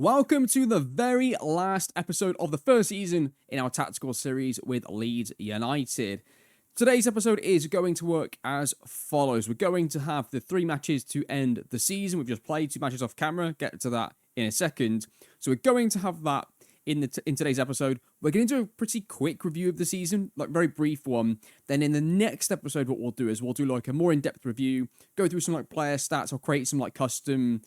Welcome to the very last episode of the first season in our tactical series with Leeds United. Today's episode is going to work as follows. We're going to have the 3 matches to end the season. We've just played 2 matches off camera. Get to that in a second. So we're going to have that in today's episode. We're going to do a pretty quick review of the season, like very brief one. Then in the next episode, what we'll do is we'll do like a more in-depth review, go through some like player stats, or create some like custom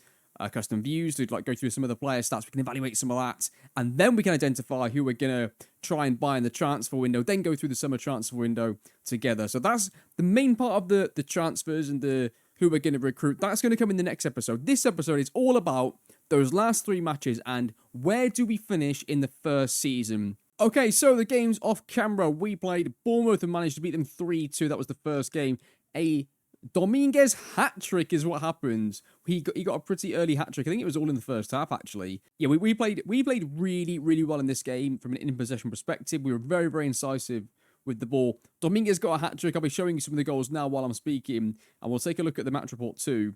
views to like go through some of the player stats. We can evaluate some of that, and then we can identify who we're gonna try and buy in the transfer window. Then go through the summer transfer window together. So that's the main part of the transfers and the who we're gonna recruit. That's gonna come in the next episode. This episode is all about those last 3 matches and where do we finish in the first season. Okay, so the games off camera, we played Bournemouth and managed to beat them 3-2. That was the first game. A Dominguez hat-trick is what happened. He got a pretty early hat-trick. I think it was all in the first half, actually. Yeah, we played really, really well in this game from an in-possession perspective. We were very, very incisive with the ball. Dominguez got a hat-trick. I'll be showing you some of the goals now while I'm speaking, and we'll take a look at the match report too.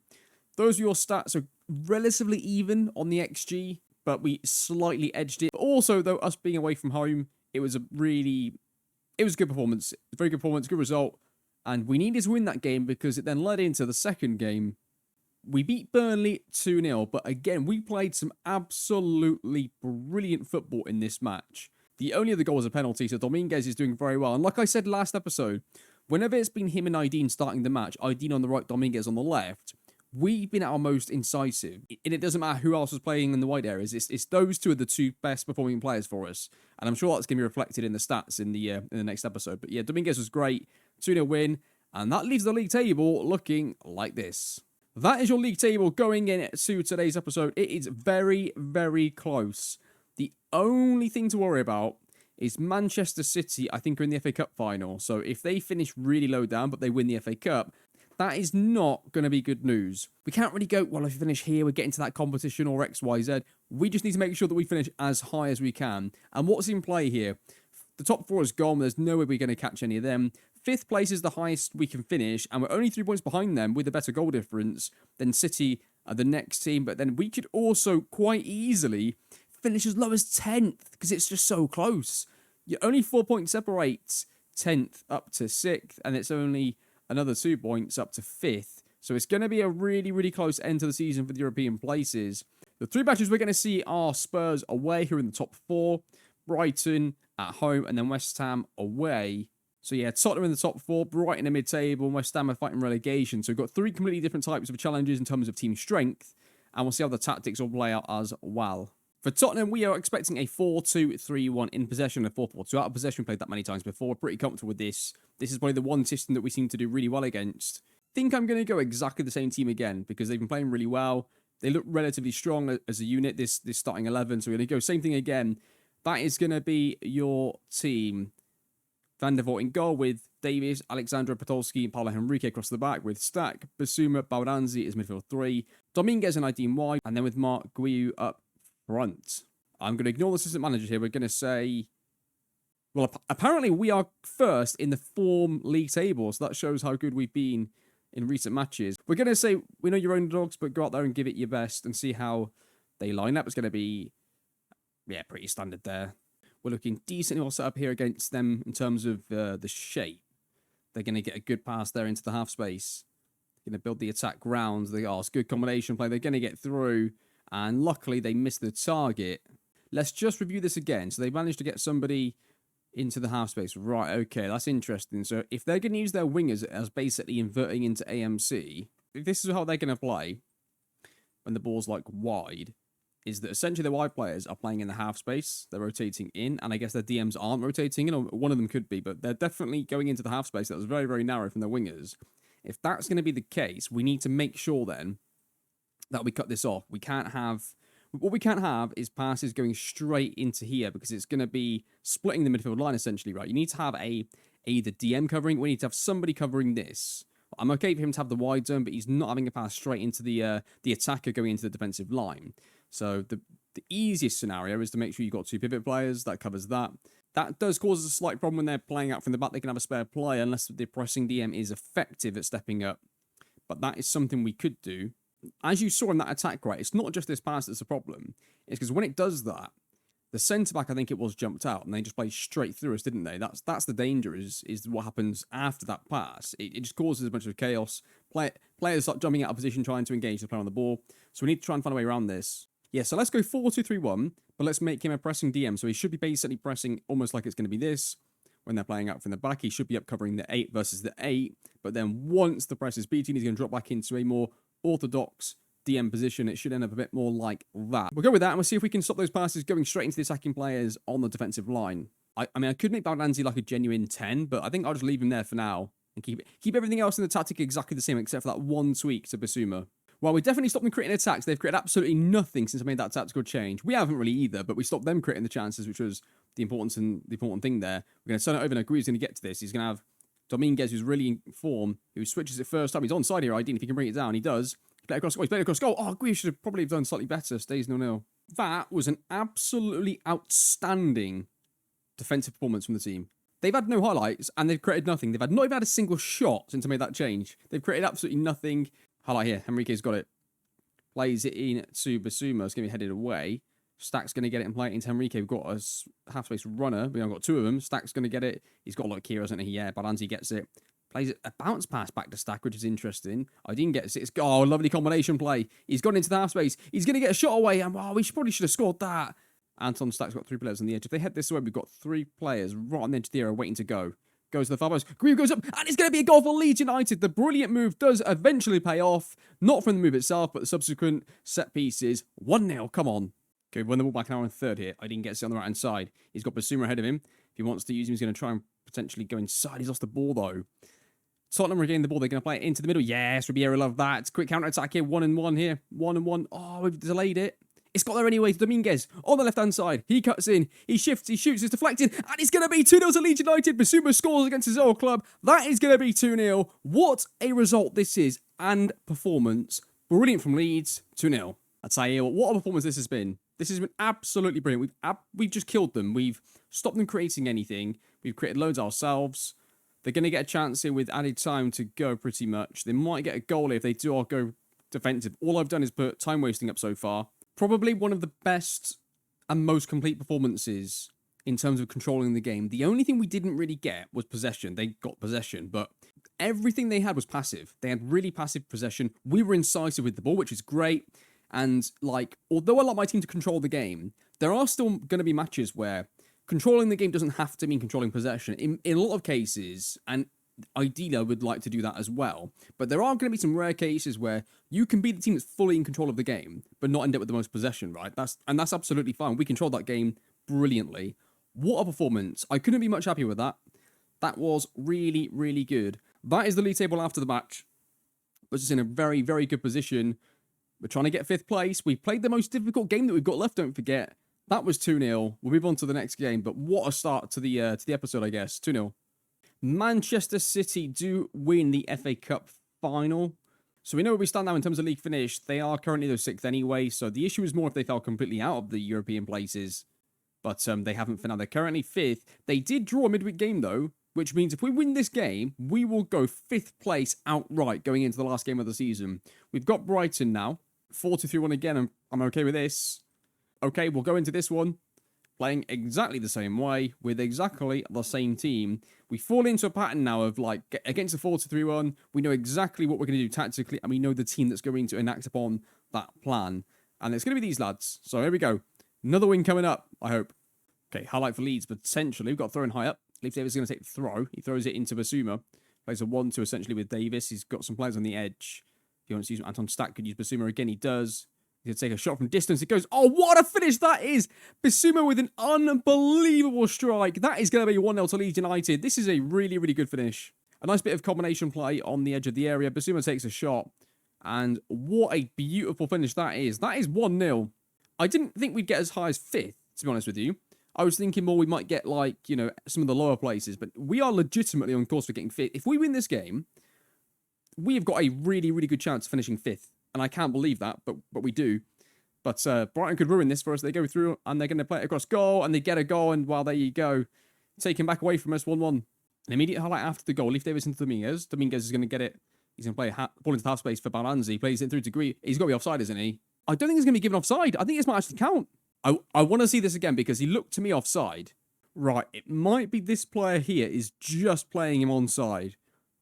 Those are your stats. So relatively even on the XG, but we slightly edged it. But also, though, us being away from home, it was a good performance. Very good performance, good result. And we needed to win that game because it then led into the second game. We beat Burnley 2-0, but again, we played some absolutely brilliant football in this match. The only other goal was a penalty, so Dominguez is doing very well. And like I said last episode, whenever it's been him and Aydin starting the match, Aydin on the right, Dominguez on the left, we've been at our most incisive. And it doesn't matter who else was playing in the wide areas. It's those two are the 2 best performing players for us. And I'm sure that's going to be reflected in the stats in the next episode. But yeah, Dominguez was great. 2-0 win, and that leaves the league table looking like this. That is your league table going into today's episode. It is very, very close. The only thing to worry about is Manchester City, I think, are in the FA Cup final. So if they finish really low down, but they win the FA Cup, that is not going to be good news. We can't really go, well, if we finish here, we're getting to that competition or X, Y, Z. We just need to make sure that we finish as high as we can. And what's in play here? The top 4 is gone. There's no way we're going to catch any of them. 5th place is the highest we can finish, and we're only 3 points behind them with a better goal difference than City are the next team. But then we could also quite easily finish as low as 10th because it's just so close. You're only 4 points separate 10th up to 6th, and it's only another 2 points up to 5th. So it's going to be a really, really close end to the season for the European places. The 3 matches we're going to see are Spurs away, who are in the top 4, Brighton at home, and then West Ham away. So yeah, Tottenham in the top 4, Brighton in mid-table, and West Ham are fighting relegation. So we've got 3 completely different types of challenges in terms of team strength, and we'll see how the tactics will play out as well. For Tottenham, we are expecting a 4-2-3-1 in possession, a 4-4-2 out of possession. We've played that many times before. We're pretty comfortable with this. This is probably the one system that we seem to do really well against. I think I'm going to go exactly the same team again because they've been playing really well. They look relatively strong as a unit, this starting 11. So we're going to go same thing again. That is going to be your team. Van der Voort in goal with Davies, Alexandra Podolski, and Paulo Henrique across the back with Stack, Basuma, Baldanzi is midfield 3, Dominguez and Aydin wide, and then with Mark Guiu up front. I'm going to ignore the assistant manager here. We're going to say, well, apparently we are first in the form league table, so that shows how good we've been in recent matches. We're going to say, we know your own dogs, but go out there and give it your best and see how they line up. It's going to be, yeah, pretty standard there. We're looking decently well set up here against them in terms of the shape. They're going to get a good pass there into the half space. They're going to build the attack round. It's good combination play. They're going to get through. And luckily, they missed the target. Let's just review this again. So they managed to get somebody into the half space. Right, okay, that's interesting. So if they're going to use their wingers as basically inverting into AMC, if this is how they're going to play when the ball's like wide, is that essentially the wide players are playing in the half space. They're rotating in, and I guess their DMs aren't rotating in, or one of them could be, but they're definitely going into the half space that was very, very narrow from their wingers. If that's going to be the case, we need to make sure then that we cut this off. What we can't have is passes going straight into here because it's going to be splitting the midfield line essentially, right? You need to have either DM covering, we need to have somebody covering this. I'm okay for him to have the wide zone, but he's not having a pass straight into the attacker going into the defensive line. So the easiest scenario is to make sure you've got 2 pivot players. That covers that. That does cause a slight problem when they're playing out from the back. They can have a spare player unless the pressing DM is effective at stepping up. But that is something we could do. as you saw in that attack, right, it's not just this pass that's a problem. It's because when it does that, the centre-back, I think it was, jumped out, and they just played straight through us, didn't they? That's the danger, is what happens after that pass. It just causes a bunch of chaos. Players start jumping out of position, trying to engage the player on the ball. So we need to try and find a way around this. Yeah, so let's go 4-2-3-1, but let's make him a pressing DM. So he should be basically pressing almost like it's going to be this. When they're playing out from the back, he should be up covering the 8 versus the 8. But then once the press is beaten, he's going to drop back into a more orthodox DM position. It should end up a bit more like that. We'll go with that, and we'll see if we can stop those passes going straight into the attacking players on the defensive line. I mean, I could make Baldanzi like a genuine 10, but I think I'll just leave him there for now and keep everything else in the tactic exactly the same, except for that one tweak to Bissouma. Well, we definitely stopped them creating attacks. They've created absolutely nothing since I made that tactical change. We haven't really either, but we stopped them creating the chances, which was the important thing there. We're going to turn it over, and Aguirre's going to get to this. He's going to have Dominguez, who's really in form, who switches it first time. He's onside here, ideally, if he can bring it down. He does. Play across goal. He's played across goal. Oh, Aguirre should have probably done slightly better. Stays 0-0. That was an absolutely outstanding defensive performance from the team. They've had no highlights, and they've created nothing. They've not even had a single shot since I made that change. They've created absolutely nothing. Highlight here. Henrique's got it. Plays it in to Bissouma. It's going to be headed away. Stack's going to get it and play it into Henrique. We've got a half-space runner. We've got two of them. Stack's going to get it. He's got a lot of Kira, hasn't he? Yeah, Balanzi gets it. Plays a bounce pass back to Stack, which is interesting. Ideen gets it. It's, oh, lovely combination play. He's gone into the half-space. He's going to get a shot away. And, oh, probably should have scored that. Anton Stack's got 3 players on the edge. If they head this way, we've got 3 players right on the edge of the area waiting to go. Goes to the far post. Grieve goes up, and it's going to be a goal for Leeds United. The brilliant move does eventually pay off. Not from the move itself, but the subsequent set pieces. 1-0, come on. Okay, we've won the ball back now in third here. I didn't get it on the right-hand side. He's got Bissouma ahead of him. If he wants to use him, he's going to try and potentially go inside. He's lost the ball, though. Tottenham regain the ball. They're going to play it into the middle. Yes, Ribeiro, love that. Quick counter-attack here. 1-1 here. 1-1. Oh, we've delayed it. It's got there anyway. Dominguez on the left-hand side. He cuts in. He shifts. He shoots. It's deflected. And it's going to be 2-0 to Leeds United. Bissouma scores against his old club. That is going to be 2-0. What a result this is. And performance. Brilliant from Leeds. 2-0. I tell you what a performance this has been. This has been absolutely brilliant. We've just killed them. We've stopped them creating anything. We've created loads ourselves. They're going to get a chance here with added time to go pretty much. They might get a goal if they do all go defensive. All I've done is put time wasting up so far. Probably one of the best and most complete performances in terms of controlling the game. The only thing we didn't really get was possession. They got possession, but everything they had was passive. They had really passive possession. We were incisive with the ball, which is great. And, like, although I like my team to control the game, there are still going to be matches where controlling the game doesn't have to mean controlling possession. In a lot of cases, and ideally I would like to do that as well, but there are going to be some rare cases where you can be the team that's fully in control of the game, but not end up with the most possession, right? That's absolutely fine. We controlled that game brilliantly. What a performance. I couldn't be much happier with that. That was really, really good. That is the league table after the match. Puts us in a very, very good position. We're trying to get 5th place. We played the most difficult game that we've got left, don't forget. That was 2-0. We'll move on to the next game, but what a start to the episode, I guess. 2-0. Manchester City do win the FA Cup final. So we know where we stand now in terms of league finish. They are currently the 6th anyway, so the issue is more if they fell completely out of the European places. But they haven't for now. They're currently 5th. They did draw a midweek game, though, which means if we win this game, we will go 5th place outright going into the last game of the season. We've got Brighton now. 4-2-3-1 again. I'm okay with this. Okay, we'll go into this one playing exactly the same way with exactly the same team. We fall into a pattern now of, like, against the 4-2-3-1, we know exactly what we're going to do tactically, and we know the team that's going to enact upon that plan. And it's going to be these lads. So here we go. Another win coming up, I hope. Okay, highlight for Leeds, potentially. We've got thrown high up. Leeds Davis is going to take the throw. He throws it into Bissouma. Plays a 1-2 essentially with Davis. He's got some players on the edge. If he wants to use Anton Stack, could use Bissouma again. He does. He's going to take a shot from distance. It goes. Oh, what a finish that is. Bissouma with an unbelievable strike. That is going to be 1-0 to Leeds United. This is a really, really good finish. A nice bit of combination play on the edge of the area. Bissouma takes a shot. And what a beautiful finish that is. That is 1-0. I didn't think we'd get as high as 5th, to be honest with you. I was thinking more we might get, like, you know, some of the lower places. But we are legitimately on course for getting 5th. If we win this game, we have got a really, really good chance of finishing 5th. And I can't believe that, but we do. But Brighton could ruin this for us. They go through, and they're going to play it across goal, and they get a goal, and, well, there you go. Taken back away from us, 1-1. An immediate highlight after the goal. Leaf Davis into Dominguez. Dominguez is going to get it He's going to play ball into half space for Balanzi. He plays it through to Green. He's got to be offside, isn't he? I don't think he's going to be given offside. I think this might actually count. I want to see this again because he looked to me offside. Right, it might be this player here is just playing him onside.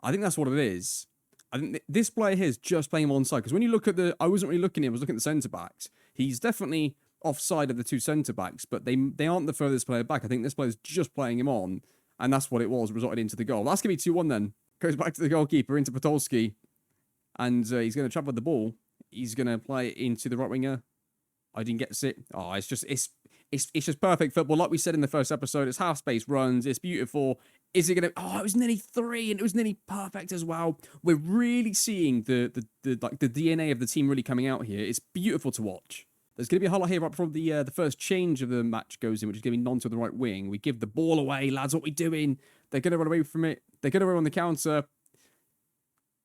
I think that's what it is. I think this player here is just playing him onside. Because when you look at I wasn't really looking at him, I was looking at the centre-backs. He's definitely offside of the two centre-backs, but they aren't the furthest player back. I think this player is just playing him on, and that's what it was, resulted into the goal. That's going to be 2-1 then. Goes back to the goalkeeper, into Podolski, and he's going to travel with the ball. He's going to play it into the right winger. I didn't get to sit. Oh, it's just perfect football. Like we said in the first episode, it's half space runs. It's beautiful. Is it going to... Oh, it was nearly 3, and it was nearly perfect as well. We're really seeing the DNA of the team really coming out here. It's beautiful to watch. There's going to be a highlight here right before the first change of the match goes in, which is going to be Nonto to the right wing. We give the ball away. Lads, what are we doing? They're going to run away from it. They're going to run on the counter.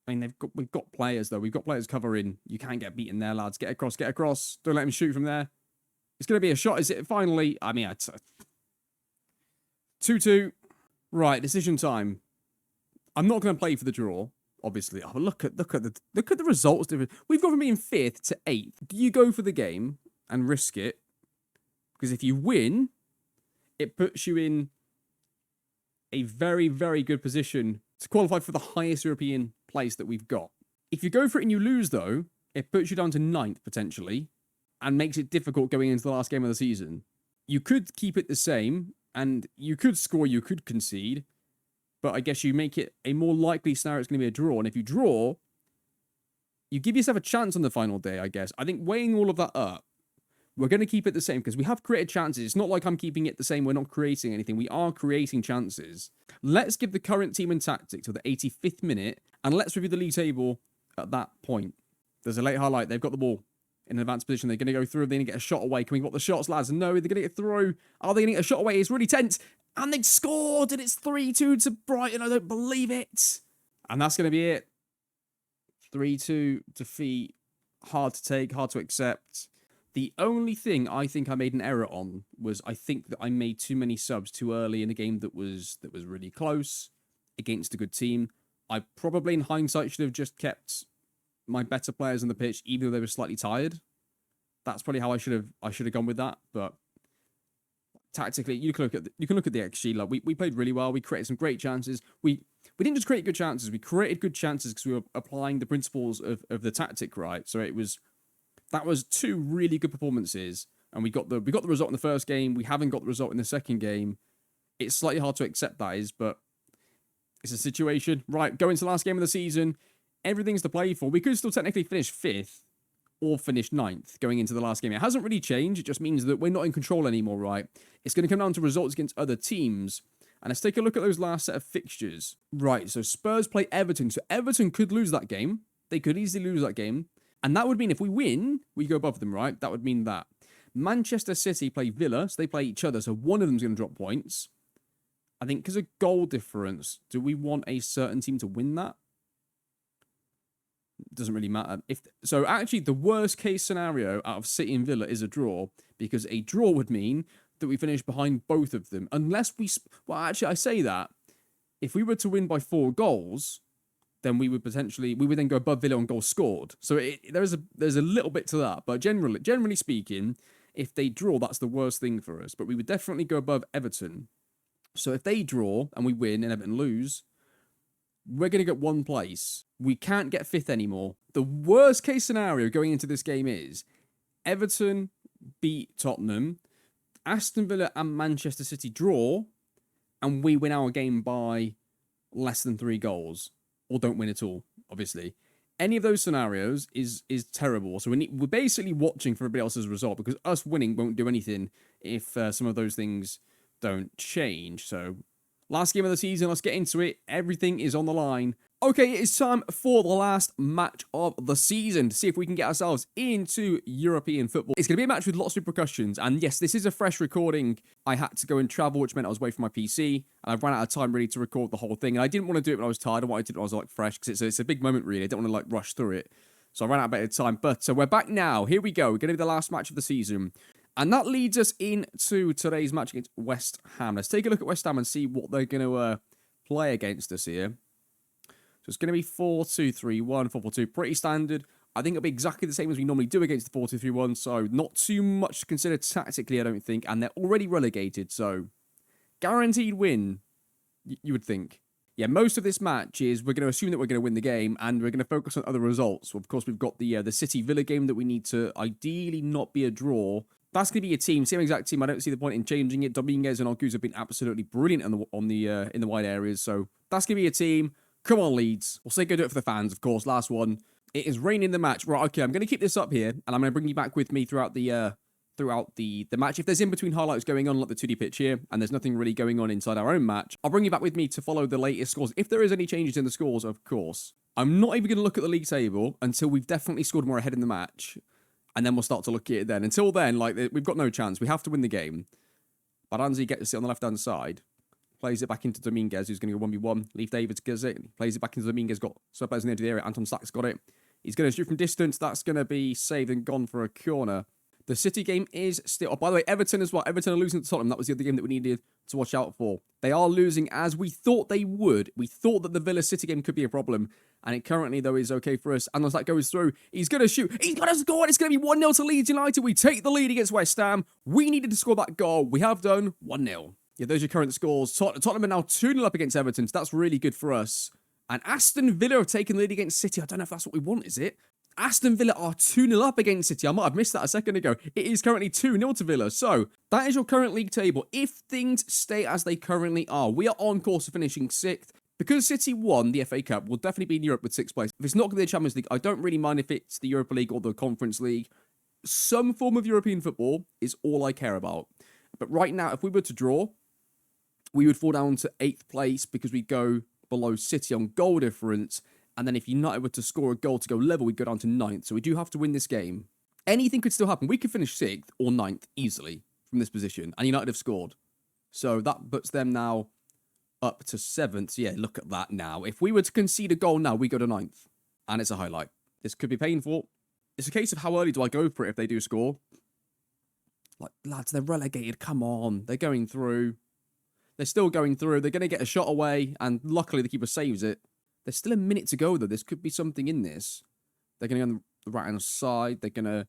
I mean, we've got players, though. We've got players covering. You can't get beaten there, lads. Get across, get across. Don't let him shoot from there. It's going to be a shot, is it? Finally, I mean, 2-2. Right, decision time. I'm not going to play for the draw, obviously. Oh, look at the results. We've gone from being 5th to 8th. Do you go for the game and risk it? Because if you win, it puts you in a very, very good position to qualify for the highest European place that we've got. If you go for it and you lose, though, it puts you down to 9th, potentially, and makes it difficult going into the last game of the season. You could keep it the same, and you could score, you could concede, but I guess you make it a more likely scenario it's going to be a draw, and if you draw, you give yourself a chance on the final day, I guess. I think weighing all of that up, we're going to keep it the same, because we have created chances. It's not like I'm keeping it the same, we're not creating anything. We are creating chances. Let's give the current team and tactics to the 85th minute, and let's review the league table at that point. There's a late highlight. They've got the ball in an advanced position. They're going to go through. They're going to get a shot away. Can we get the shots, lads? No, they're going to get through. Are they going to get a shot away? It's really tense. And they scored, and it's 3-2 to Brighton. I don't believe it. And that's going to be it. 3-2 defeat. Hard to take, hard to accept. The only thing I think I made an error on was I think that I made too many subs too early in a game that was really close against a good team. I probably, in hindsight, should have just kept my better players on the pitch, even though they were slightly tired. That's probably how I should have gone with that. But tactically, you can look at the XG. Like we played really well. We created some great chances. We didn't just create good chances. We created good chances because we were applying the principles of the tactic right. So that was 2 really good performances, and we got the result in the first game. We haven't got the result in the second game. It's slightly hard to accept that is, but it's a situation. Right, go into the last game of the season. Everything's to play for. We could still technically finish 5th or finish 9th going into the last game. It hasn't really changed. It just means that we're not in control anymore, right? It's going to come down to results against other teams. And let's take a look at those last set of fixtures. Right, so Spurs play Everton. So Everton could lose that game. They could easily lose that game. And that would mean if we win, we go above them, right? That would mean that. Manchester City play Villa, so they play each other. So one of them's going to drop points. I think because of goal difference, do we want a certain team to win that? Doesn't really matter. So actually, the worst case scenario out of City and Villa is a draw, because a draw would mean that we finish behind both of them. Unless we... Well, actually, I say that. If we were to win by 4 goals, then we would then go above Villa on goals scored. So there's a little bit to that. But generally speaking, if they draw, that's the worst thing for us. But we would definitely go above Everton. So if they draw and we win and Everton lose, we're going to get 1 place. We can't get 5th anymore. The worst case scenario going into this game is Everton beat Tottenham, Aston Villa and Manchester City draw, and we win our game by less than 3 goals. Or don't win at all, obviously. Any of those scenarios is terrible. So we're basically watching for everybody else's result, because us winning won't do anything if some of those things don't change. So last game of the season, let's get into it. Everything is on the line. Okay, it is time for the last match of the season to see if we can get ourselves into European football. It's going to be a match with lots of repercussions. And yes, this is a fresh recording. I had to go and travel, which meant I was away from my PC. And I ran out of time really to record the whole thing. And I didn't want to do it when I was tired. I wanted to do it when I was like fresh, because it's a big moment really. I don't want to like rush through it. So I ran out of better time. But we're back now. Here we go. We're going to be the last match of the season. And that leads us into today's match against West Ham. Let's take a look at West Ham and see what they're going to play against us here. it's going to be 4-2-3-1, 4-4-2, pretty standard. I think it'll be exactly the same as we normally do against the 4-2-3-1, so not too much to consider tactically, I don't think, and they're already relegated, so guaranteed win, you would think. Yeah, most of this match is we're going to assume that we're going to win the game, and we're going to focus on other results. Of course, we've got the City Villa game that we need to ideally not be a draw. That's going to be a team, same exact team. I don't see the point in changing it. Dominguez and Arguz have been absolutely brilliant in the wide areas, so that's going to be a team. Come on, Leeds. We'll say go do it for the fans, of course. Last one. It is raining the match. Right, okay, I'm going to keep this up here, and I'm going to bring you back with me throughout the match. If there's in-between highlights going on, like the 2D pitch here, and there's nothing really going on inside our own match, I'll bring you back with me to follow the latest scores. If there is any changes in the scores, of course. I'm not even going to look at the league table until we've definitely scored more ahead in the match, and then we'll start to look at it then. Until then, like, we've got no chance. We have to win the game. Baranzi gets to sit on the left-hand side. Plays it back into Dominguez, who's going to go 1v1. Leaf Davids gets it. Plays it back into Dominguez. Got Suarez near to the area. Anton Sachs got it. He's going to shoot from distance. That's going to be saved and gone for a corner. The City game is still... Oh, by the way, Everton as well. Everton are losing to Tottenham. That was the other game that we needed to watch out for. They are losing as we thought they would. We thought that the Villa-City game could be a problem. And it currently, though, is okay for us. And as that goes through, he's going to shoot. He's going to score. It's going to be 1-0 to Leeds United. We take the lead against West Ham. We needed to score that goal. We have done 1-0. Yeah, those are your current scores. Tottenham are now 2-0 up against Everton, so that's really good for us. And Aston Villa have taken the lead against City. I don't know if that's what we want, is it? Aston Villa are 2-0 up against City. I might have missed that a second ago. It is currently 2-0 to Villa. So, that is your current league table. If things stay as they currently are, we are on course for finishing 6th. Because City won the FA Cup, we'll definitely be in Europe with 6th place. If it's not going to be the Champions League, I don't really mind if it's the Europa League or the Conference League. Some form of European football is all I care about. But right now, if we were to draw, we would fall down to 8th place because we go below City on goal difference. And then if United were to score a goal to go level, we'd go down to 9th. So we do have to win this game. Anything could still happen. We could finish 6th or 9th easily from this position. And United have scored. So that puts them now up to 7th. So yeah, look at that now. If we were to concede a goal now, we go to 9th. And it's a highlight. This could be painful. It's a case of how early do I go for it if they do score. Like, lads, they're relegated. Come on. They're going through. They're still going through. They're going to get a shot away, and luckily the keeper saves it. There's still a minute to go, though. This could be something in this. They're going to go on the right-hand side. They're going to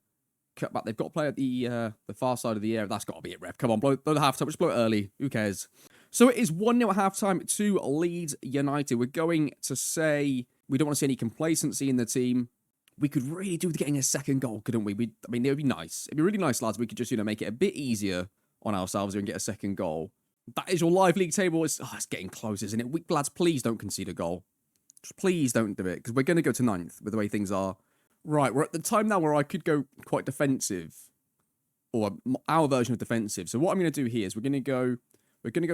cut back. They've got to play at the far side of the area. That's got to be it, ref. Come on, blow the half-time. Just blow it early. Who cares? So it is 1-0 at half-time to Leeds United. We're going to say we don't want to see any complacency in the team. We could really do with getting a second goal, couldn't we? I mean, it would be nice. It'd be really nice, lads. We could just, make it a bit easier on ourselves here and get a second goal. That is your live league table. It's getting close, isn't it? Lads, please don't concede a goal. Just please don't do it, because we're going to go to 9th with the way things are. Right, we're at the time now where I could go quite defensive, or our version of defensive. So what I'm going to do here is we're going to go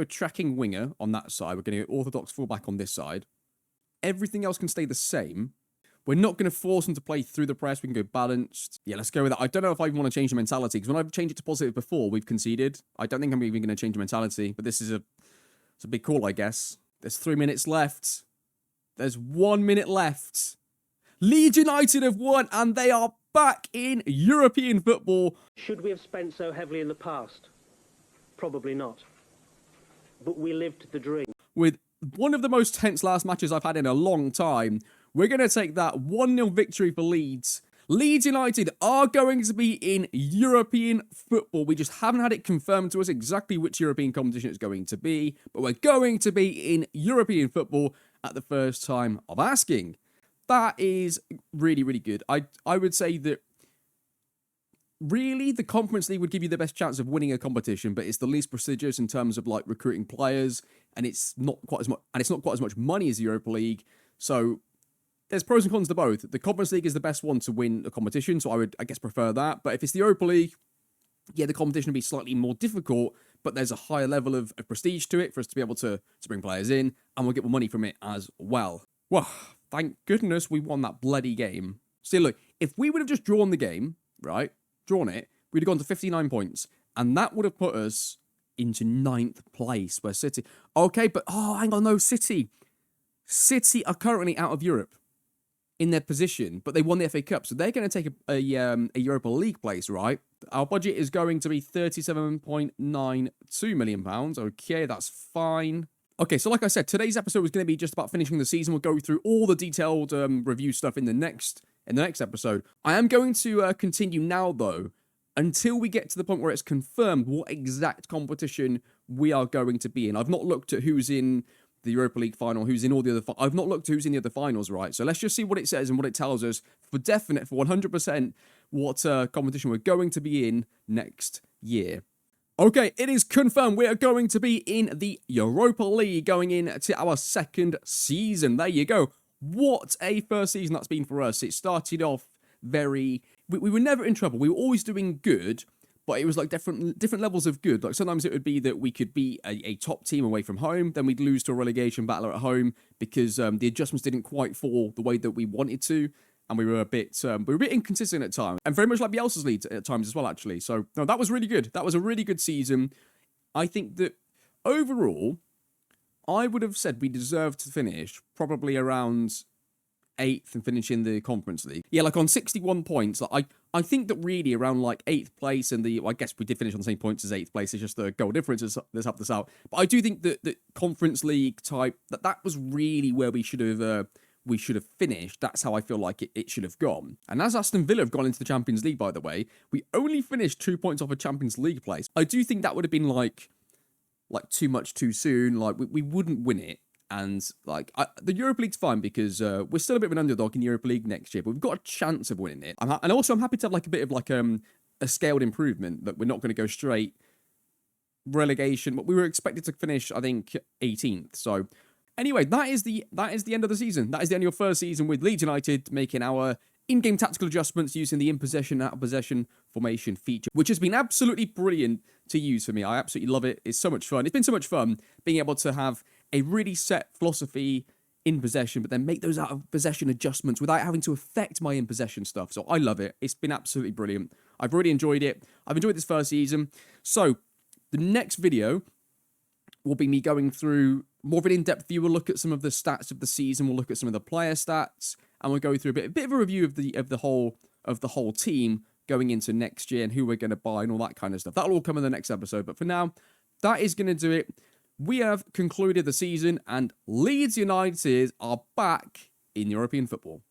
tracking winger on that side. We're going to go orthodox fullback on this side. Everything else can stay the same. We're not going to force them to play through the press. We can go balanced. Yeah, let's go with that. I don't know if I even want to change the mentality, because when I've changed it to positive before, we've conceded. I don't think I'm even going to change the mentality, but this is it's a big call, I guess. There's 3 minutes left. There's 1 minute left. Leeds United have won, and they are back in European football. Should we have spent so heavily in the past? Probably not. But we lived the dream. With one of the most tense last matches I've had in a long time, we're going to take that 1-0 victory for Leeds. Leeds United are going to be in European football. We just haven't had it confirmed to us exactly which European competition it's going to be, but we're going to be in European football at the first time of asking. That is really, really good. I would say that really the Conference League would give you the best chance of winning a competition, but it's the least prestigious in terms of like recruiting players, and it's not quite as much money as the Europa League. So there's pros and cons to both. The Conference League is the best one to win a competition, so I would, I guess, prefer that. But if it's the Europa League, yeah, the competition would be slightly more difficult, but there's a higher level of prestige to it for us to be able to bring players in, and we'll get more money from it as well. Well, thank goodness we won that bloody game. See, look, if we would have just drawn the game, right, drawn it, we'd have gone to 59 points, and that would have put us into 9th place, where City... Okay, but, hang on, no, City are currently out of Europe in their position, but they won the FA Cup, so they're going to take a Europa League place, right? Our budget is going to be £37.92 million. Okay, that's fine. Okay, so like I said, today's episode was going to be just about finishing the season. We'll go through all the detailed review stuff in the next episode. I am going to continue now, though, until we get to the point where it's confirmed what exact competition we are going to be in. I've not looked at who's in the Europa League final, who's in all the other... I've not looked at who's in the other finals, right? So let's just see what it says and what it tells us for definite, for 100%, what competition we're going to be in next year. Okay, it is confirmed we are going to be in the Europa League going into our second season. There you go. What a first season that's been for us. It started off very... We were never in trouble. We were always doing good, but it was like different levels of good. Like sometimes it would be that we could be a top team away from home, then we'd lose to a relegation battler at home because the adjustments didn't quite fall the way that we wanted to. And we were a bit inconsistent at times, and very much like Bielsa's Leeds at times as well, actually. So no, that was really good. That was a really good season. I think that overall, I would have said we deserved to finish probably around 8th and finish in the Conference League. Yeah, like on 61 points. Like I think that really around like 8th place and well, I guess we did finish on the same points as 8th place. It's just the goal difference that's helped us out. But I do think that the Conference League type that was really where we should have finished. That's how I feel like it should have gone. And as Aston Villa have gone into the Champions League, by the way, we only finished 2 points off a Champions League place. I do think that would have been like too much too soon. Like we wouldn't win it. And like the Europa League's fine because we're still a bit of an underdog in the Europa League next year, but we've got a chance of winning it. And also I'm happy to have like a bit of like a scaled improvement that we're not going to go straight relegation. But we were expected to finish, I think, 18th. So anyway, that is the end of the season. That is the end of your first season with Leeds United making our in-game tactical adjustments using the in-possession, out-of-possession formation feature, which has been absolutely brilliant to use for me. I absolutely love it. It's so much fun. It's been so much fun being able to have a really set philosophy in possession, but then make those out-of-possession adjustments without having to affect my in-possession stuff. So I love it. It's been absolutely brilliant. I've really enjoyed it. I've enjoyed this first season. So the next video will be me going through more of an in-depth view. We'll look at some of the stats of the season. We'll look at some of the player stats, and we'll go through a bit of a review of the whole team going into next year and who we're going to buy and all that kind of stuff. That'll all come in the next episode. But for now, that is going to do it. We have concluded the season, and Leeds United are back in European football.